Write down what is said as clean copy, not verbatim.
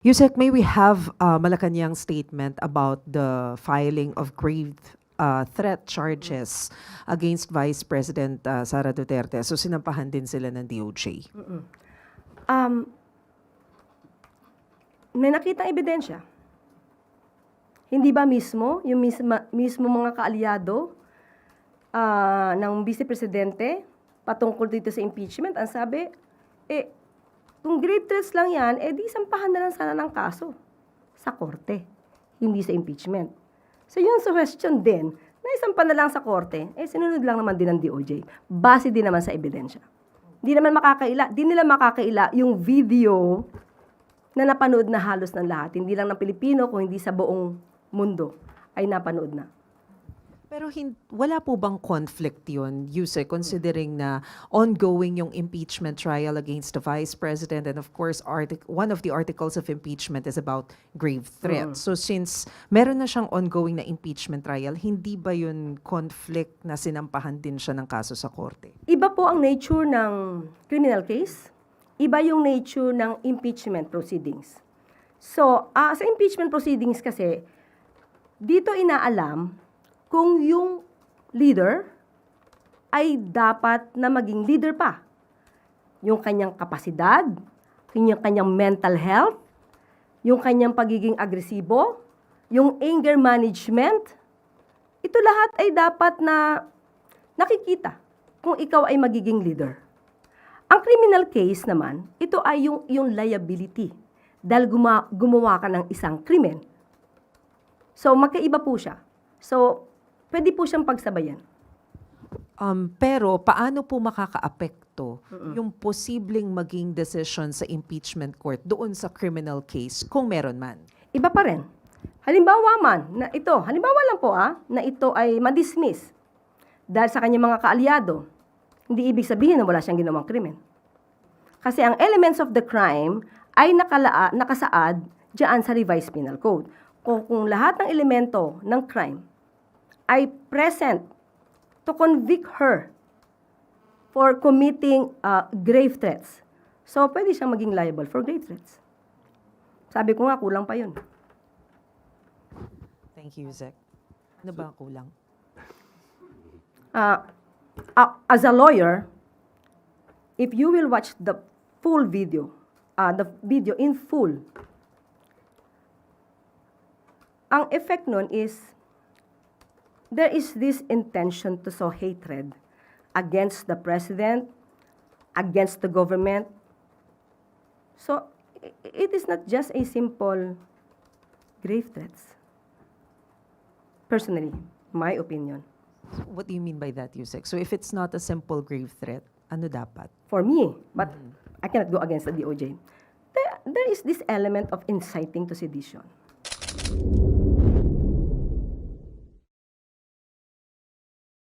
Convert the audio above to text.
Yusek, may we have Malacanang statement about the filing of grave threat charges against Vice President Sara Duterte. So sinampahan din sila ng DOJ. May nakitang ebidensya. Hindi ba mismo, yung mismo mga kaalyado ng Vice Presidente patungkol dito sa impeachment, ang sabi, kung grave threats lang yan, di sampahan na lang sana ng kaso sa korte, hindi sa impeachment. So yung suggestion din, na isampa na lang sa korte, sinunod lang naman din ng DOJ. Base din naman sa ebidensya. Di nila makakaila yung video na napanood na halos ng lahat. Hindi lang ng Pilipino, kung hindi sa buong mundo ay napanood na. Pero wala po bang conflict yun, Yusek, considering na ongoing yung impeachment trial against the Vice President, and of course, one of the articles of impeachment is about grave threats. So since meron na siyang ongoing na impeachment trial, hindi ba yun conflict na sinampahan din siya ng kaso sa korte? Iba po ang nature ng criminal case, iba yung nature ng impeachment proceedings. So, sa impeachment proceedings kasi, dito inaalam kung yung leader ay dapat na maging leader pa. Yung kanyang kapasidad, yung kanyang mental health, yung kanyang pagiging agresibo, yung anger management, ito lahat ay dapat na nakikita kung ikaw ay magiging leader. Ang criminal case naman, ito ay yung liability dahil gumawa ka ng isang krimen. So, magkaiba po siya. So, pwede po siyang pagsabayan. Pero paano po makakaapekto yung posibleng maging decision sa impeachment court doon sa criminal case kung meron man? Iba pa rin. Halimbawa lang po na ito ay ma-dismiss dahil sa kanyang mga kaalyado. Hindi ibig sabihin na wala siyang ginawang krimen. Kasi ang elements of the crime ay nakasaad diyan sa Revised Penal Code. Kung lahat ng elemento ng crime ay present to convict her for committing grave threats. So, pwede siyang maging liable for grave threats. Sabi ko nga, kulang pa yun. Thank you, Yusek. Ano ba ang kulang? As a lawyer, if you will watch the full video, the video in full, ang effect nun is there is this intention to sow hatred against the president, against the government. So, it is not just a simple grave threats. Personally, my opinion. What do you mean by that, Yusek? So if it's not a simple grave threat, ano dapat? For me, but I cannot go against the DOJ. There is this element of inciting to sedition.